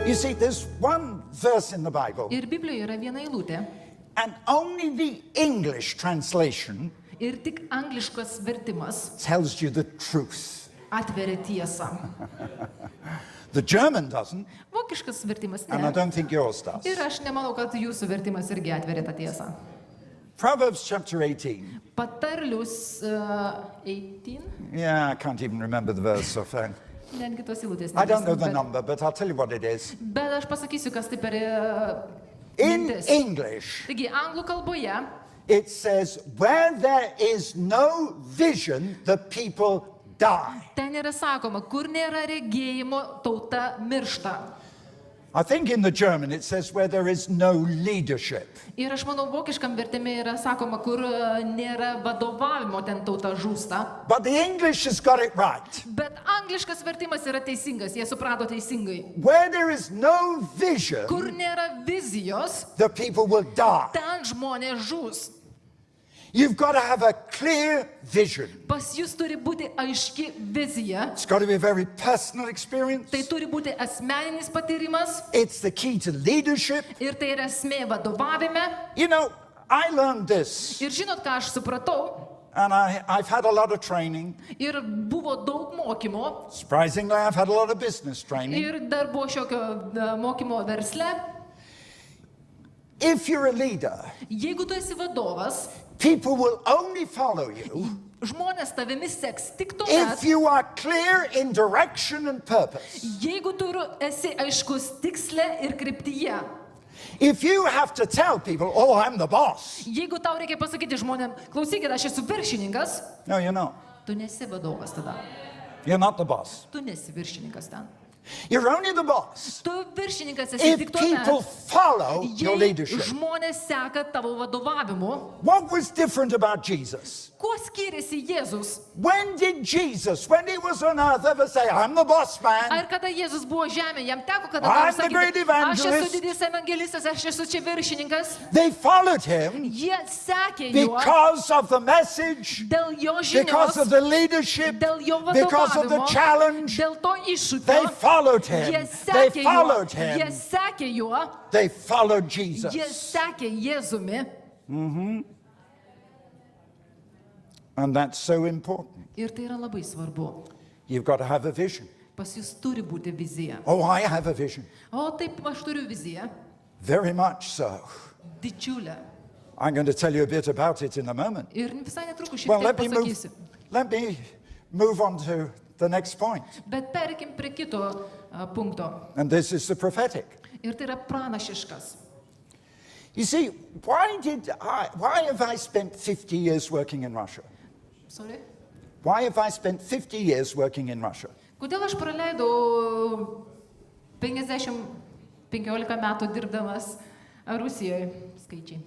You see, there's one verse in the Bible, Ir Biblijoje yra viena eilutė. and only the English translation Ir tik angliškas vertimas tells you the truth. atveria tiesą. The German doesn't, Vokiškas vertimas and I ne. don't think yours does. Ir aš nemanau, kad jūsų vertimas irgi atveria tą tiesą. Proverbs chapter 18. Patarlius 18. Yeah, I can't even remember the verse offhand. Netgi tos eilutės. I don't know the bet- number, but I'll tell you what it is. Bet aš pasakysiu, kas tai per In mintis. English, Taigi, anglų kalboje it says, where there is no vision, the people die. ten yra sakoma, kur nėra regėjimo, tauta miršta. I think in the German it says where there is no leadership. Ir aš manau, vokiškam vertime yra sakoma, kur nėra vadovavimo, ten tauta žūsta. But the English has got it right. Bet angliškas vertimas yra teisingas, jie suprato teisingai. Where there is no vision, Kur nėra vizijos, the people will die. ten žmonės žūs. You've got to have a clear vision. Pas jūs turi būti aiški vizija. It's got to be a very personal experience. Tai turi būti asmeninis patyrimas It's the key to leadership. ir tai yra esmė vadovavime. You know, I learned this, Ir žinot, ką aš supratau? and I've had a lot of training. Ir buvo daug mokymo. Surprisingly, I've had a lot of business training. Ir dar buvo šiokio mokymo versle. If you're a leader, Jeigu tu esi vadovas, people will only follow you žmonės tavimi seks tik if tuomet, you are clear in direction and purpose. jeigu tu esi aiškus tiksle ir kryptyje. If you have to tell people, oh, I'm the boss. Jeigu tau reikia pasakyti žmonėm, klausykit, aš esu viršininkas, No, you're not. tu nesi vadovas tada. You're not the boss. Tu nesi viršininkas ten. You're only the boss Tu viršininkas esi if tik people tuomet, follow your jei leadership. žmonės seka tavo vadovavimu. What was different about Jesus? Kuo skiriasi Jėzus? When did Jesus, when he was on earth, ever say, I'm the boss man? Ar kada Jėzus buvo žemėje, jam teko kada I'm nors the great sakyti, aš evangelist." esu didis evangelistas, aš esu čia viršininkas. They followed him Jie sekė juo because of the message, dėl jo because of žinios, the leadership, dėl jo because of the vadovavimo, challenge. dėl to iššūkio. They followed Jie him. They sekė juo, followed jie him. sekė juo, They followed jie Jesus. sekė Jėzumi. And that's so important. Ir tai yra labai svarbu. You've got to have a vision. Pas jūs turi būti vizija. Oh, I have a vision. O taip, aš turiu viziją. Very much so. Didžiulę. I'm going to tell you a bit about it in a moment. Ir visai netrukus šiek Well, tiek pasakysiu. let me move on to the next point. Bet perikim prie kito punkto. And this is the prophetic. Ir tai yra pranašiškas. You see, why have I spent 50 years working in Russia? Sorry? Why have I spent 50 years working in Russia? Kodėl aš praleidau 15 metų dirbdamas Rusijoje? Skaičiai.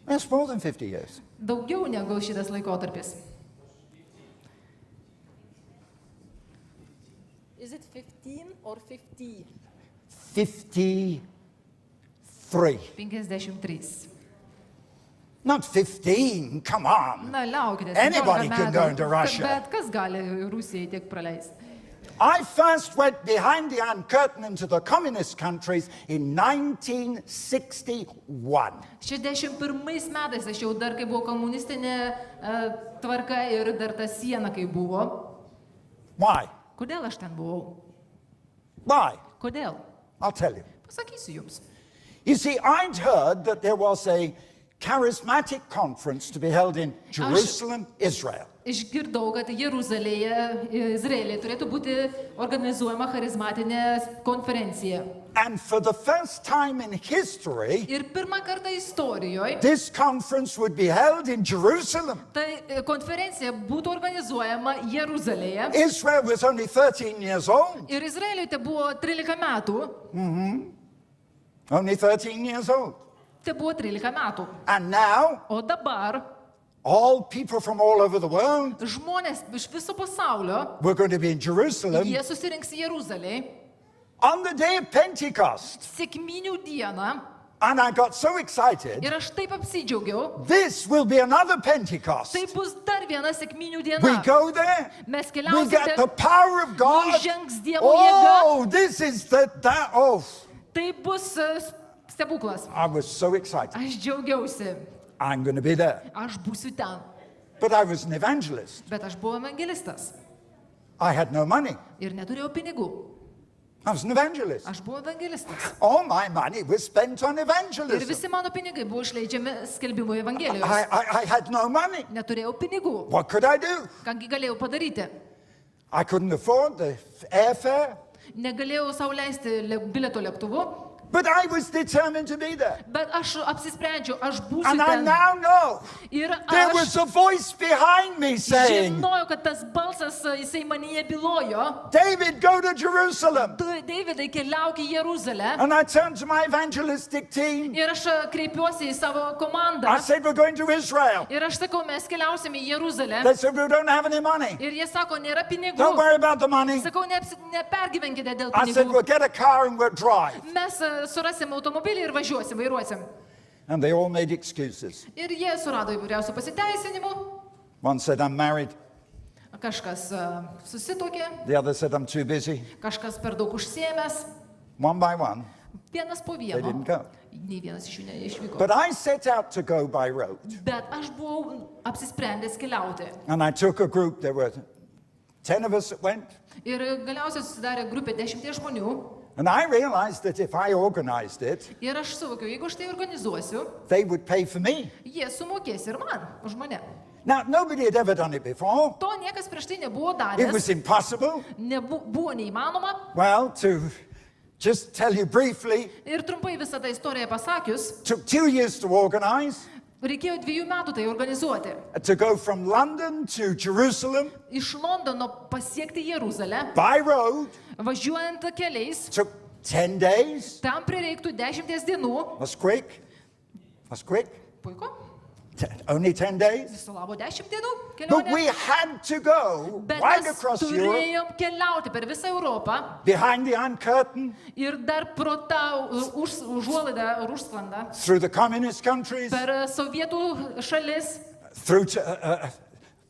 That's more than 50 years. Daugiau negu šitas laikotarpis. Is it 15 or 50? 53. 53. Not 15, come on. Na, laukite. Anybody 17 can go into metų. Russia. Bet kas gali Rusijai tiek praleisti? I first went behind the Iron Curtain into the communist countries in 1961. 61 metais aš jau dar, kai buvo komunistinė tvarka ir dar ta siena, kai buvo. Why? Kodėl aš ten buvau? Why? Kodėl? I'll tell you. Pasakysiu jums. You see, I'd heard that there was a charismatic conference to be held in Jerusalem, Israel. Išgirdau, kad Jeruzalėje, Izraelyje turėtų būti organizuojama charizmatinė konferencija. And for the first time in history, Ir pirmą kartą istorijoje this conference would be held in Jerusalem. tai konferencija būtų organizuojama Jeruzalėje. Israel was only 13 years old. Ir Izraeliui tai buvo 13 metų. Only 13 years old. Tai buvo 13 metų. And now, O dabar all people from all over the world žmonės iš viso pasaulio, were going to be in Jerusalem jie susirinks Jeruzalėje on the day of Pentecost. sekminių dieną. And I got so excited. Ir aš taip apsidžiaugiau. This will be another Pentecost. Tai bus dar viena sekminių diena. We go there. Mes We keliausime. get the power of God. Nužengs Dievo jėga. Oh, this is that. Oh, Tai bus stebuklas. I was so excited. Aš džiaugiausi. I'm going to be there. Aš būsiu ten. But I was an evangelist. Bet aš buvau evangelistas. I had no money. Ir neturėjau pinigų. I was an evangelist. Aš buvau evangelistas. All my money was spent on Ir evangelism. visi mano pinigai buvo išleidžiami skelbimui Evangelijos. I had no money. Neturėjau pinigų. What could I do? Kągi galėjau padaryti? I couldn't afford the airfare. Negalėjau sau leisti bilieto lėktuvu. But I was determined to be there. Bet aš apsisprendžiau, aš būsiu And I ten. now know Ir there aš was a voice behind me saying, žinojau, kad tas balsas, jisai manyje bylojo. David, go to Jerusalem. Davidai, keliauk į Jeruzalę. And I turned to my evangelistic team. Ir aš kreipiuosi į savo komandą. I said, we're going to Israel. Ir aš sakau, mes keliausim į Jeruzalę. They said, we don't have any money. Ir jie sako, nėra pinigų. Don't worry about the money. Sakau, nepergyvenkite dėl I said, we'll pinigų. get a car and we'll drive. Mes surasim automobilį ir važiuosim, vairuosim. And they all made excuses. Ir jie surado įvairiausių pasiteisinimų. One said, I'm married. Kažkas susituokė, The other said, I'm too busy. kažkas per daug užsiėmęs. One by one, Vienas po they vieno. didn't go. Nei vienas iš jų neišvyko. But I set out to go by road. Bet aš buvau apsisprendęs keliauti. And I took a group. There were 10 of us that went. Ir galiausiai susidarė grupė 10 žmonių. And I realized that if I organized it, Ir aš suvokiau, jeigu aš tai organizuosiu, they would pay for me. jie sumokės ir man, už mane. Now, nobody had ever done it before. To niekas prieš tai nebuvo It was daręs. impossible. Buvo neįmanoma. Well, to just tell you briefly, Ir trumpai visą tą istoriją pasakius, took 2 years to organize, reikėjo 2 metų tai organizuoti. to go from London to Jerusalem Iš Londono pasiekti Jeruzalę, by road. važiuojant keliais, Took 10 days. tam prireiktų 10 dienų. That's quick. That's quick. Puiku. Only 10 days. Viso labo 10 dienų But we kelionė. had to go Bet right mes across Europe, turėjom keliauti per visą Europą behind the Iron Curtain, ir dar pro tą užuolaidą ar užsklandą through the communist countries, per sovietų šalis, through to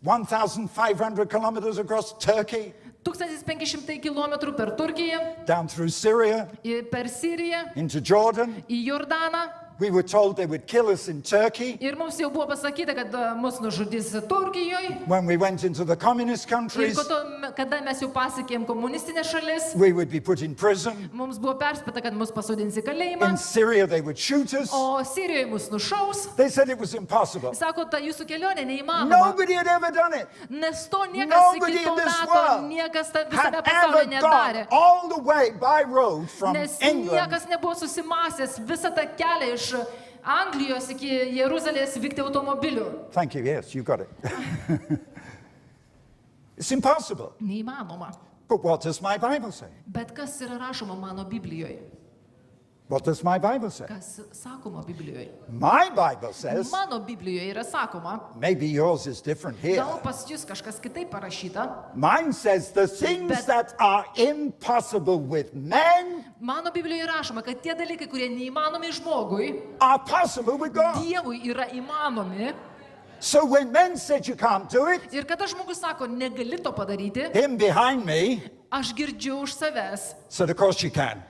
1,500 kilometers across Turkey, 1500 km per Turkiją, down through Syria, per Siriją, into Jordan. į Jordaną. We were told they would kill us in Turkey. Ir mums jau buvo pasakyta, kad mus nužudys Turkijoje. When we went into the communist Ir countries, po to, kada mes jau pasiekėm komunistinės šalis, we would be put in prison. mums buvo perspėta, kad mus pasodins į In kalėjimą, Syria, they would shoot us. o Sirijoje mus nušaus. They said it was impossible. Sako, ta jūsų kelionė neįmanoma. Nobody had ever done it. Nes to niekas Nobody iki to in this meto, world niekas visame had ever pasaulyje gone nedarė. all the way by road from Nes England niekas nebuvo susimąsęs visą tą kelią iš Anglijos iki Jeruzalės vykti automobiliu. Thank you. Yes, you got it. It's impossible. Neįmanoma. But what does my Bible say? Bet kas yra rašoma mano Biblijoje? What does my Bible say? Kas sakoma Biblijoje? My Bible says, Mano Biblijoje yra sakoma, maybe yours is different here. gal pas jūs kažkas kitaip parašyta. Mine says the things But- that are impossible with men Mano Biblijoje rašoma, kad tie dalykai, kurie neįmanomi žmogui, are possible with God. Dievui yra įmanomi. So when men said you can't do it, Ir kada žmogus sako, negali to padaryti, him behind me aš girdžiu už savęs said, of course you can.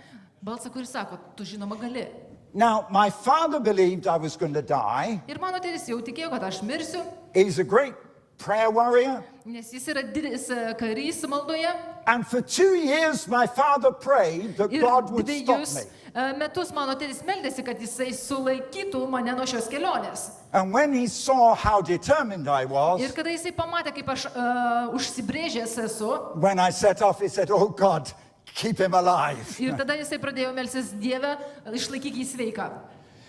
balsą, kuris sako, tu žinoma gali. Now, my father believed I was going to die. Ir mano tėtis jau tikėjo, kad aš mirsiu, He's a great prayer warrior. nes jis yra didis karys maldoje. And for 2 years, my father prayed that Ir God would stop dviejus me. metus mano tėtis meldėsi, kad jisai sulaikytų mane nuo šios kelionės. And when he saw how determined I was, Ir kada jisai pamatė, kaip aš užsibrėžęs esu, when I set off, he said, oh God, keep him alive. ir tada jisai pradėjo melsis Dievę, išlaikyk jį sveiką.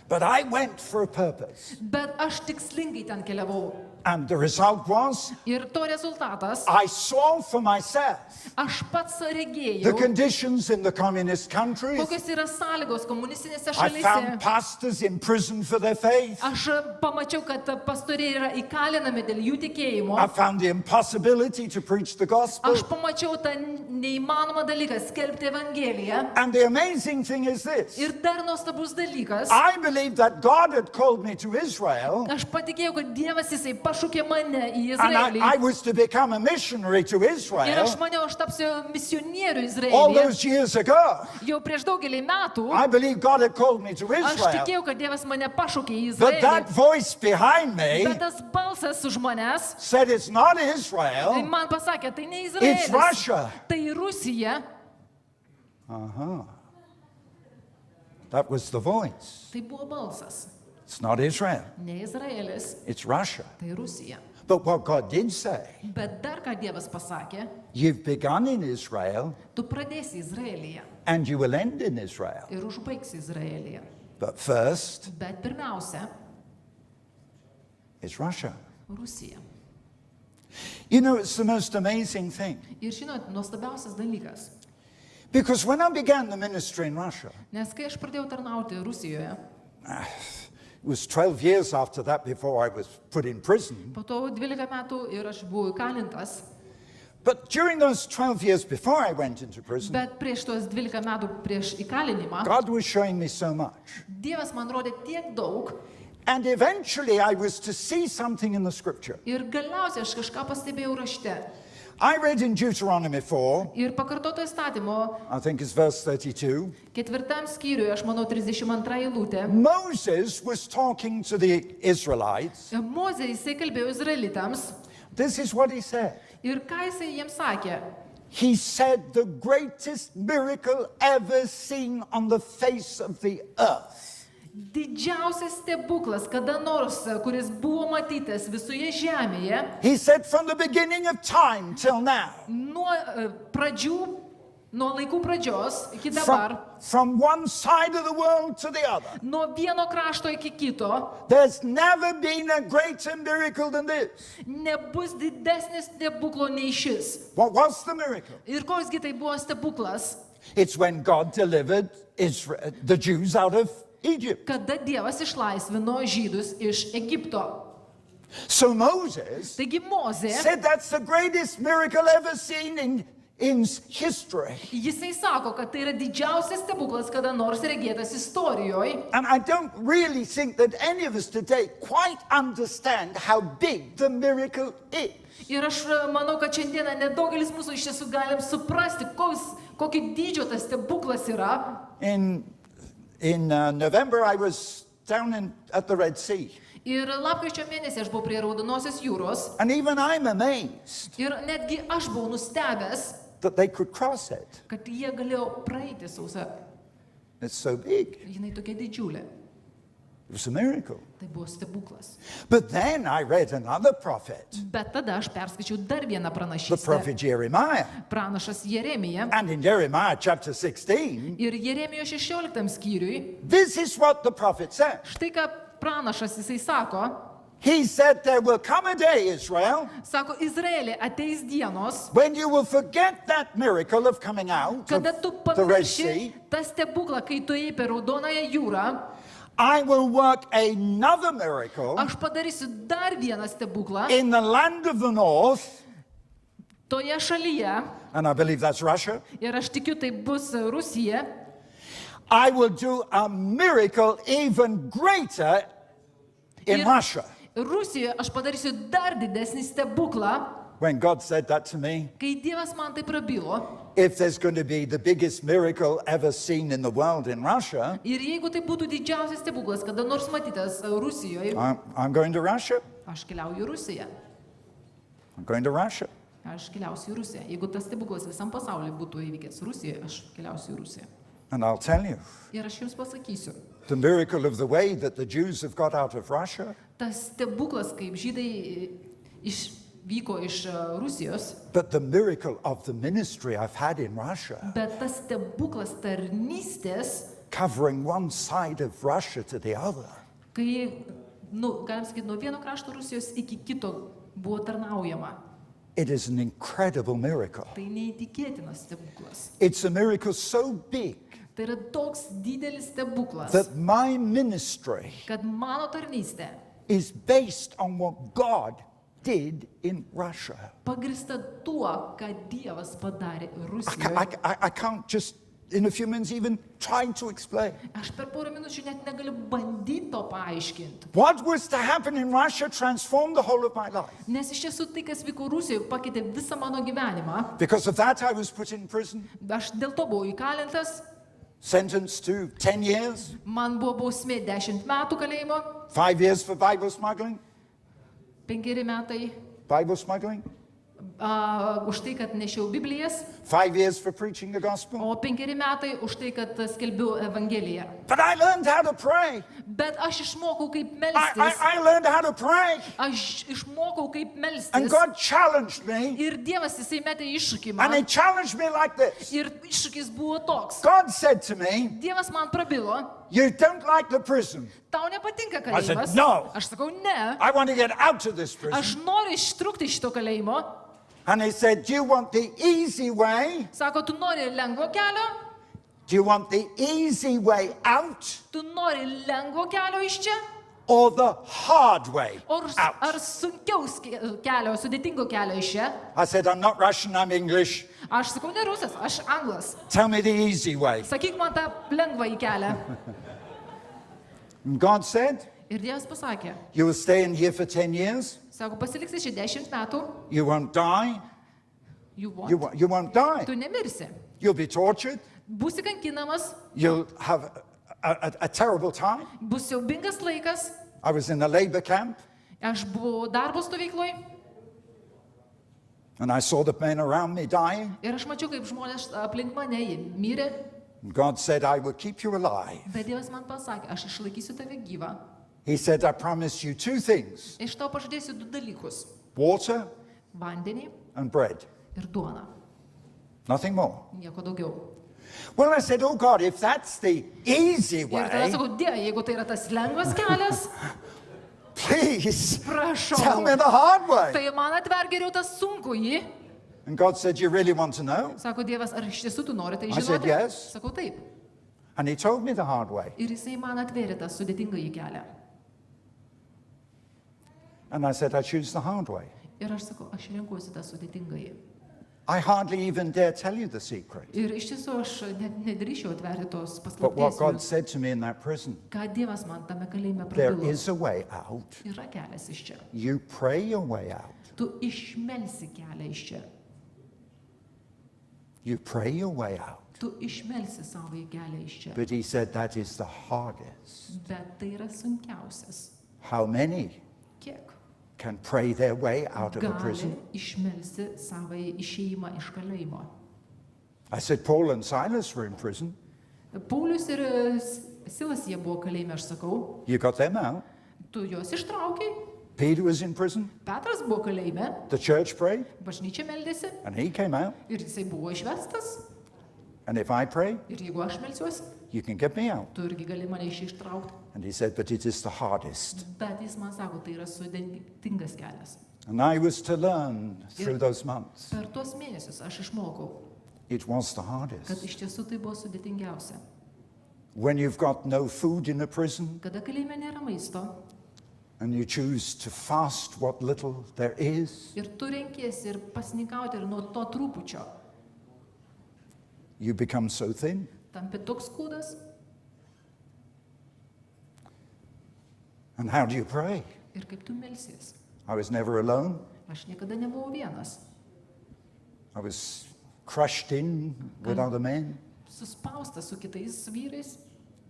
But I went for a purpose. Bet aš tikslingai ten keliavau. And the result was, Ir to rezultatas, I saw for myself aš pats the regėjau, conditions in the communist countries. kokios yra sąlygos komunistinėse I found šalyse. pastors in prison for their faith. Aš pamačiau, kad pastoriai yra įkalinami dėl jų tikėjimo. I found the impossibility to preach the gospel. Aš pamačiau tą neįmanomą dalyką - skelbti Evangeliją. And the amazing thing is this. Ir dar nuostabus dalykas. I believed that God had called me to Israel Aš patikėjau, kad Dievas jisai pašaukė mane į And Izraelį. I was to become a missionary to Ir Israel aš maniau, aš tapsiu misionieriu all Izraelyje. those years ago. Jau prieš daugelį metų I believe God had called me to aš Israel. tikėjau, kad Dievas mane pašaukė į But that Izraelį. voice behind me Bet tas balsas už manęs said it's not tai Israel, man pasakė, tai ne it's Izraelis, Russia. tai Rusija. That was the voice. Tai buvo balsas. It's not Israel, Ne Izraelis, it's Russia. tai Rusija. But what God did say, Bet dar ką Dievas pasakė, you've begun in Israel tu pradėsi Izraelyje and you will end in Israel. ir užbaigsi Izraelyje. But first, Bet pirmiausia, it's Russia. Rusija. You know, it's the most amazing thing. Ir žinot, nuostabiausias dalykas. Because when I began the ministry in Russia, Nes kai aš pradėjau tarnauti Rusijoje, it was 12 years after that before I was put in prison. po to 12 metų ir aš buvau įkalintas, But during those 12 years before I went into prison, bet prieš tuos 12 metų prieš įkalinimą, God was showing me so much. Dievas man rodė tiek daug And eventually I was to see something in the scripture. ir galiausiai aš kažką pastebėjau rašte. I read in Deuteronomy 4, Ir pakartoto įstatymo I think it's verse 32, 4 skyriuje, aš manau 32 eilutė, Moses was talking to the Israelites. Mozė jisai kalbėjo izraelitams This is what he said. ir ką jisai jiems sakė. He said, the greatest miracle ever seen on the face of the earth. Didžiausias stebuklas, kada nors, kuris buvo matytas visoje žemėje, He said, from the beginning of time till now, nuo pradžių, nuo laikų pradžios iki dabar, from one side of the world to the other, nuo vieno krašto iki kito, there's never been a greater miracle than this. nebus didesnis stebuklo nei šis. What was the miracle? Ir koksgi tai buvo stebuklas, It's when God delivered Israel, the Jews out of Egypt. kada Dievas išlaisvino žydus iš Egipto. So Moses Taigi Mozė, said that's the greatest miracle ever seen in history. jisai sako, kad tai yra didžiausias stebuklas, kada nors regėtas istorijoje. And I don't really think that any of us today quite understand how big the miracle is. Ir aš manau, kad šiandieną nedaugelis mūsų iš tiesų galim suprasti, kokio dydžio tas stebuklas yra. In November, I was down at the Red Sea. Ir lapkričio mėnesį aš buvau prie Raudonosios jūros And even I'm amazed ir netgi aš buvau nustebęs, that they could cross it. kad jie galėjo praeiti sausą. It's so big. Jinai tokia didžiulė. It was a miracle. Tai buvo stebuklas. But then I read another prophet, Bet tada aš perskaičiau dar vieną the pranašystę. prophet Jeremiah. Pranašas Jeremija. And in Jeremiah chapter 16, Ir Jeremijo 16 skyriui, this is what the prophet said. štai ką pranašas jisai sako, He said, there will come a day, Israel, sako, Izraelė ateis dienos, when you will forget that miracle of coming out of kada tu the Red pamirši Sea. tą stebuklą, kai tu ėjai per Raudonąją jūrą, I will work another miracle aš padarysiu dar vieną stebuklą in the land of the north, toje šalyje, and I believe that's Russia. ir aš tikiu, tai bus Rusija, I will do a miracle even greater in Ir- Russia. Rusijoje aš padarysiu dar didesnį stebuklą, When God said that to me, kai Dievas man tai prabilo. if there's going to be the biggest miracle ever seen in the world in Russia, Ir jeigu tai būtų didžiausias stebuklas, kada nors matytas Rusijoje, I'm going to Russia. aš keliauju į Rusiją. I'm going to Russia. Aš keliausiu į Rusiją. Jeigu tas stebuklas visam pasauliu būtų įvykęs Rusijoje, aš keliausiu į Rusiją. And I'll tell you, Ir aš jums pasakysiu, the miracle of the way that the Jews have got out of Russia, tas stebuklas, kaip žydai išvyko iš Rusijos, but the miracle of the ministry I've had in Russia, bet tas stebuklas tarnystės, covering one side of Russia to the other. kai, galim sakyti, nuo vieno krašto Rusijos iki kito buvo tarnaujama. It is an incredible miracle. Tai neįtikėtinas stebuklas. It's a miracle so big Tai yra toks didelis stebuklas, that my ministry kad mano tarnystė is based on what God did in Russia. pagrįsta tuo, ką Dievas padarė I, Rusijoje. I can't just in a few minutes even trying to explain. Aš per porą minučių net negaliu bandyti to paaiškinti. What was to happen in Russia transformed the whole of my life. Nes iš tiesų tai, kas vyko Rusijoje, pakeitė visą mano gyvenimą. Because of that, I was put in prison, Aš dėl to buvau įkalintas, sentenced to 10 years, man buvo bausmė 10 metų kalėjimo, 5 years for Bible smuggling. 5 metai Bible smuggling, už tai, kad nešiau Biblijas, 5 years for preaching the gospel. o 5 metai už tai, kad skelbiu Evangeliją. But I learned how to pray. Bet aš išmokau, kaip melstis. I learned how to pray. Aš išmokau, kaip And melstis. God challenged me. Ir Dievas jisai metė iššūkį And He man. challenged me like this. Ir iššūkis buvo toks. God said to me, Dievas man prabilo, you don't like the prison. tau nepatinka I said, kalėjimas. "No." Aš sakau, ne. I want to get out of this prison. Aš noriu ištrūkti iš to kalėjimo. And He said, do you want the easy way? Sako, tu nori lengvo kelio? Do you want the easy way out Tu nori lengvo kelio iš čia? or the hard way Ar out? sunkiaus kelio, sudėtingo kelio iš čia? I said, I'm not Russian, I'm English. Aš sakau, ne rusas, aš anglas. Tell me the easy way. Sakyk man tą lengvą į kelią. And God said, Ir Dievas pasakė, you will stay in here for 10 years. sako, pasiliksi čia 10 metų, You won't die. You won't die. tu nemirsi. You'll be tortured. Būsi kankinamas, You'll have a terrible time. bus siaubingas laikas. I was in a labor camp Aš buvau darbo stovykloj and I saw the men around me dying. ir aš mačiau, kaip žmonės aplink mane jie mirė. And God said, I will keep you alive. Bet Dievas man pasakė, aš išlaikysiu tave gyvą. He said, I promise you 2 things, Iš tau pažadėsiu 2 dalykus water - vandenį and bread. ir duoną. Nothing more. Nieko daugiau. Well, I said, oh God, if that's the easy Ir tada way, sakau, Dieve, jeigu tai yra tas lengvas kelias, please prašau, tell me the hard way. tai man atver geriau tas sunkųjį. And God said, you really want to know? Sako Dievas, ar iš tiesų tu nori tai I said, žinoti? yes. Sakau taip. And He told me the hard way. Ir jisai man atvėrė tą sudėtingąjį kelią. And I said, I choose the hard way. Ir aš sakau, aš renkuosi tą sudėtingąjį. I hardly even dare tell you the secret. Ir iš tiesų aš net nedrįšiau atverti tos But what God paslapties. said to me in that prison, Ką Dievas man tame kalėjime there prabilo. is a way out. Yra kelias iš čia. You pray your way out. Tu išmelsi kelią iš čia. You pray your way out. Tu išmelsi savo į kelią iš čia. But He said that is the hardest. Bet tai yra sunkiausias. How many Kiek can pray their way out of a gali prison? išmelsi savo išėjimą iš kalėjimo? I said, Paul and Silas were in prison. Paulius ir Silas jie buvo kalėjime, aš sakau. You got them out. Tu juos ištraukiai. Peter was in prison. Petras buvo kalėjime. The church prayed, Bažnyčia meldėsi. and he came out. Ir jisai buvo išvestas. And if I pray, Ir jeigu aš melsiuosi, you can get me out. tu irgi gali mane iš čia ištraukti. And he said, but it is the hardest. Bet jis man sako, tai yra sudėtingas kelias. And I was to learn through those months. Per tuos mėnesius aš išmokau, It was the kad hardest. iš tiesų tai buvo sudėtingiausia. When you've got no food in a prison Kada kalėjime nėra maisto and you choose to fast what little there is, ir tu renkiesi ir pasnikauti ir nuo to trūpučio, you become so thin. tampi toks kūdas. And how do you pray? Ir kaip tu melsies. I was never alone. Aš niekada nebuvau vienas. I was crushed in with other men. Suspaustas su kitais vyrais.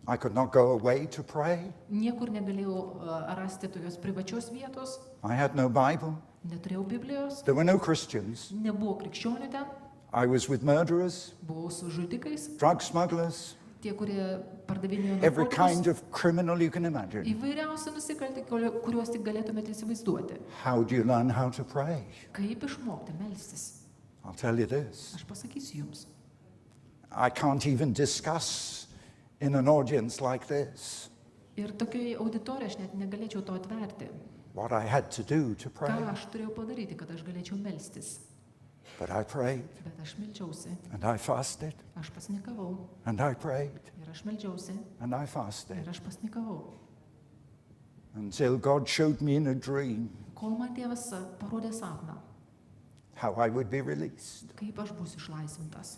I could not go away to pray. Niekur negalėjau rasti tokios privačios vietos. I had no Bible. Neturėjau Biblijos. There were no Christians. Nebuvo krikščionių ten. I was with murderers, Buvau su žudikais. drug smugglers, Tie, kurie pardavinėjo every kind narkotikus. of criminal you can imagine. Įvairiausi nusikaltėliai, kuriuos tik galėtumėte įsivaizduoti. How do you learn how to pray? Kaip išmokti melstis? I'll tell you this. Aš pasakysiu jums. I can't even discuss in an audience like this Ir tokioje auditorijoje aš net negalėčiau to atverti. what I had to do to Ką pray. aš turėjau padaryti, kad aš galėčiau melstis. But I prayed, Bet aš melčiausi, and I fasted, aš pasnikavau. and I prayed, Ir aš melčiausi, and I fasted, ir aš pasnikavau. until God showed me in a dream Kol man Dievas parodė sapną, how I would be released. kaip aš būsiu išlaisvintas.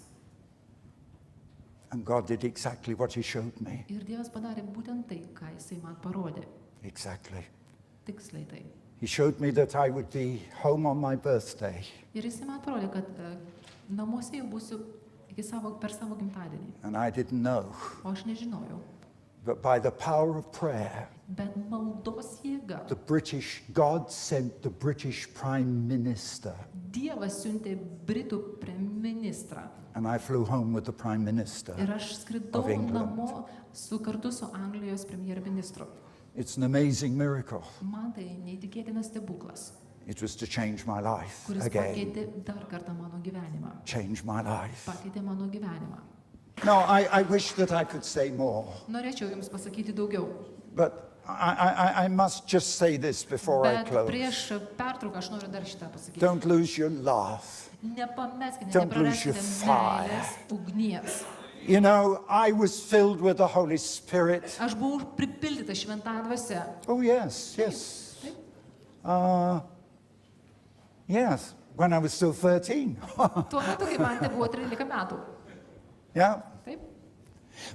And God did exactly what he showed me. Ir Dievas padarė būtent tai, ką jisai man parodė. Exactly. Tiksliai tai. He showed me that I would be home on my birthday. Ir jisai man parodė, kad namuose jau būsiu per savo gimtadienį. And I didn't know. O aš nežinojau. But by the power of prayer, Bet maldos jėga. God sent the British Prime Minister. Dievas siuntė Britų premjerministrą. And I flew home with the Prime Minister Ir aš skridau of England. namo kartu su Anglijos premjerministru. It's an amazing miracle. Man tai neįtikėtinas stebuklas, It was to change my life kuris again. pakeitė dar kartą mano gyvenimą. Change my life. Pakeitė mano gyvenimą. No, I wish that I could say more. Norėčiau Jums pasakyti daugiau. But I must just say this before I Bet close. prieš pertrauką aš noriu dar šitą pasakyti. Don't lose your laugh. Nepameskite, Don't lose your nepraraskite fire. meilės ugnies. You know, I was filled with the Holy Spirit. Aš buvau pripildyta šventąja dvasia. Oh, yes, yes. Taip. Yes, when I was still 13. Tuo metu, kai man tai buvo 13 metų. Yeah. Taip.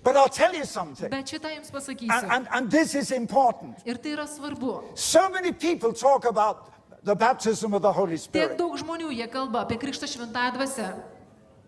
But I'll tell you something. Bet šitą Jums pasakysiu. And this is important. Ir tai yra svarbu. So many people talk about the baptism of the Holy Tiek Spirit. daug žmonių jie kalba apie krikštą šventąja dvasia.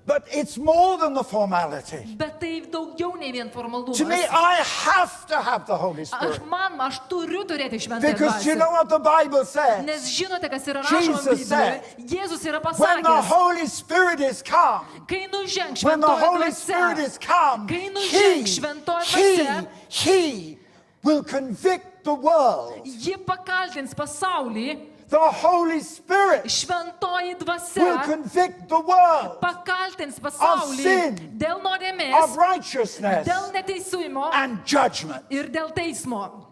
But it's more than the formality. Bet tai daugiau nei vien formalumas. To me, I have to have the Holy Spirit. Aš turiu turėti šventąją Because you dvasią. know what the Bible says? Nes žinote, kas yra rašoma Jesus said, Biblijoje. Jėzus yra When the pasakęs, Holy Spirit is come, kai nužengs when the šventoji Holy Spirit dvasia, is come, kai nužengs šventoji dvasia, He will convict the world. ji pakaltins pasaulį, The Holy Spirit šventoji will dvasia convict the world pakaltins sin, pasaulį dėl of nuodėmės, righteousness dėl neteisumo and judgment. ir dėl teismo.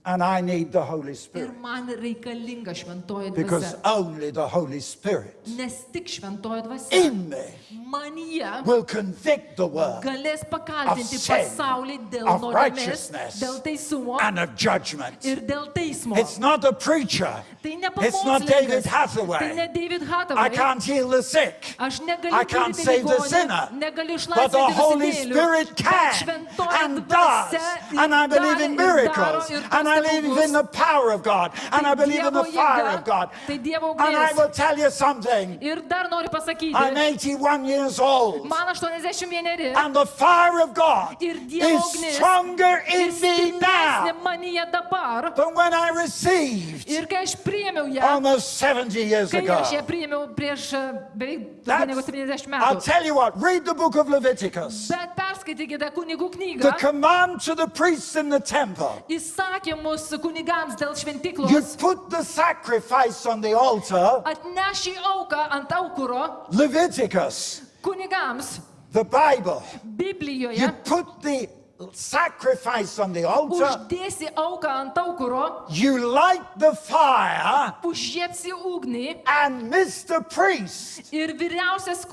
And I need the Holy Ir Spirit. man reikalinga šventoji Because dvasia. only the Holy Spirit Nes tik šventoji dvasia in me manyje will convict the world galės pakaltinti of sin, pasaulį dėl of nuodėmės, righteousness, dėl teisumo and of judgment. ir dėl teismo. It's not the preacher. Tai ne It's not David pamokslininkas, Hathaway. tai ne David I Hathaway. can't heal the sick. Aš negaliu I can't gydyti save the ligonį, sinner. negaliu But the išlaisvinti Holy nusidėjėlių, Spirit bet can šventoji and does. dvasia And I believe gali in ir daro miracles. ir And I believe stebuklus. in the power of God. And I believe in the Dievo fire jėga, of God. tai Dievo And I ugnis. will tell you something. Ir dar noriu pasakyti, I'm 81 years old. man 81 And the fire of God ir Dievo is ugnis stronger ir in me now stipresnė manyje dabar. than when I received Ir kai aš priėmiau ją, almost 70 years kai ago. aš ją priėmiau prieš beveik daugiau negu 70 I'll metų. tell you what, read the book of Leviticus. Bet perskaitykite kunigų The knygą, command to the priests in the temple. įsakymus kunigams dėl You šventyklos, put the sacrifice on the altar. atneš į auką ant aukuro Leviticus, kunigams the Bible. You Biblijoje, put the sacrifice on the altar. uždėsi auką ant aukuro, You light the fire. užžiepsi ugnį And Mr. Priest, ir vyriausias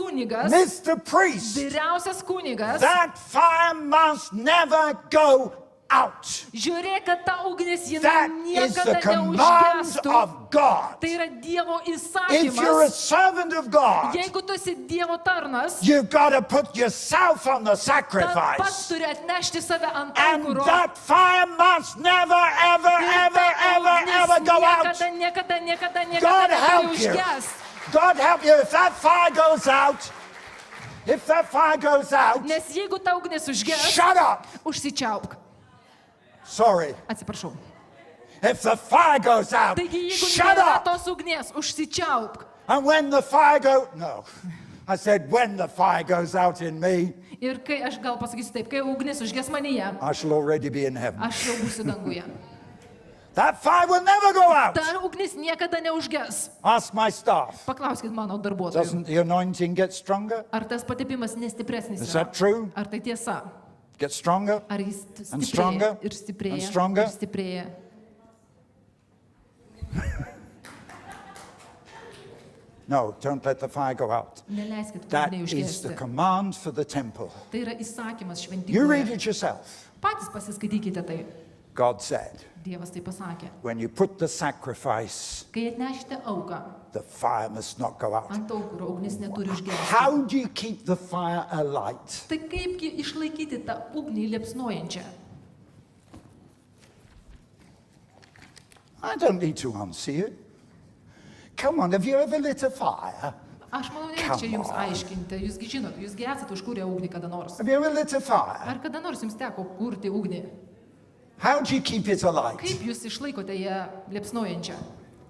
kunigas, that fire must never go out. žiūrėk, kad ta ugnis jinai That is the niekada command neužgestų. of God. Tai yra Dievo If you're a įsakymas. servant of God, Jeigu tu esi Dievo tarnas, you've got to put yourself on the tas pats sacrifice. turi atnešti save ant And aukuro. that fire must never, ever, ever, ever, ever go out. Niekada God neturi help you. užgest. God help you. If that fire goes out, Nes jeigu ta ugnis užges, shut up. užsičiaupk. Sorry. Atsiprašau. If the fire goes out, Taigi jeigu shut nėra up. tos ugnies, užsičiaupk. And when the fire goes, no. I said, when the fire goes out in me, Ir kai, aš gal pasakysiu taip, kai ugnis užges manyje, I shall already be in heaven. aš jau būsiu danguje. That fire will never go out. Ta ugnis niekada neužges. Ask my staff. Paklauskit mano darbuotojų. Doesn't the anointing get stronger? Ar tas patepimas nestipresnis Is yra? that true? Ar tai tiesa? Get stronger? Ar jis And stronger? stiprėja ir stiprėja And stronger? ir stiprėja? No, don't let the fire go out. Neleiskit That ugniai is the užgesti. command for the temple. Tai yra įsakymas You read šventykloje. it yourself. Patys pasiskaitykite tai. God said, Dievas tai pasakė. when you put the sacrifice, Kai atnešite auką, the fire must not go out. ant aukuro ugnis neturi užgesti. How do you keep the fire alight? Tai kaipgi išlaikyti tą ugnį liepsnojančią? I don't need to answer you. Come on, have you ever lit a fire? Aš manau, nereikia čia jums aiškinti. Jūsgi žinot, jūsgi esate užkūrę ugnį kada nors. Have you ever lit a fire? Ar kada nors jums teko kurti ugnį? How do you keep it alight? Kaip jūs išlaikote ją liepsnojančią?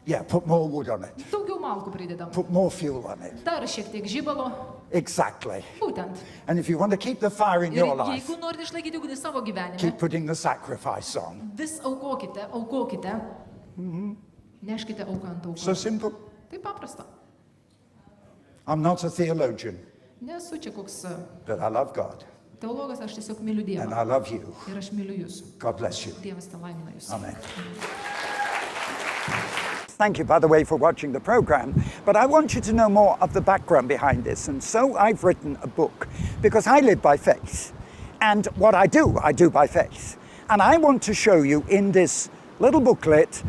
Yeah, put more wood on it. Daugiau malkų pridedam. Put more fuel on it. Dar šiek tiek žibalo. Exactly. Būtent. And if you want to keep the fire in Ir your life, jeigu norite išlaikyti ugnį savo gyvenime, keep putting the sacrifice on. vis aukokite. Neškite auką ant So aukuro. simple. Tai paprasta. I'm not a theologian, Nesu čia koks but I love God teologas, aš tiesiog myliu and Dievą. I love you. Ir aš myliu jūs. God bless you. Dievas te laimina jūs. Amen. Thank you, by the way, for watching the program. But I want you to know more of the background behind this. And so I've written a book because I live by faith. And what I do by faith. And I want to show you in this little booklet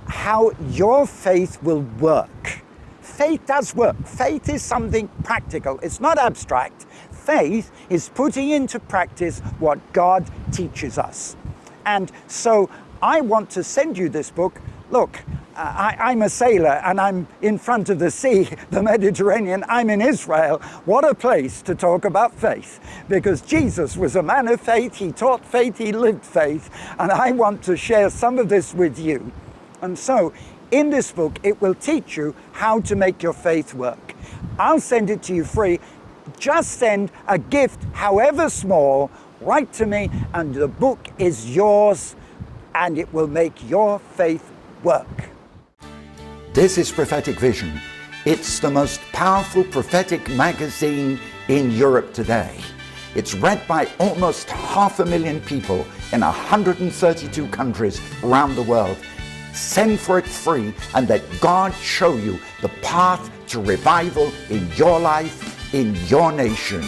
how your faith will work. Faith does work. Faith is something practical. It's not abstract. Faith is putting into practice what God teaches us. And so I want to send you this book. Look, I'm a sailor and I'm in front of the sea, the Mediterranean. I'm in Israel. What a place to talk about faith. Because Jesus was a man of faith. He taught faith. He lived faith. And I want to share some of this with you. And so in this book, it will teach you how to make your faith work. I'll send it to you free. Just send a gift, however small, right to me, and the book is yours, and it will make your faith work. This is Prophetic Vision. It's the most powerful prophetic magazine in Europe today. It's read by almost 500,000 people in 132 countries around the world. Send for it free and let God show you the path to revival in your life, in your nation.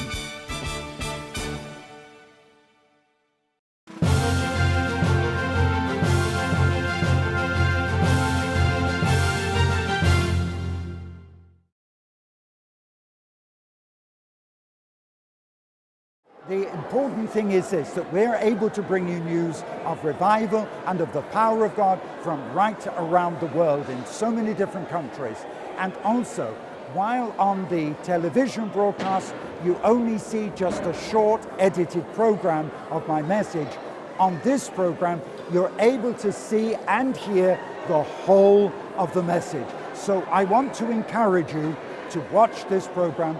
The important thing is this, that we're able to bring you news of revival and of the power of God from right around the world in so many different countries. And also, while on the television broadcast, you only see just a short edited program of my message. On this program, you're able to see and hear the whole of the message. So I want to encourage you to watch this program.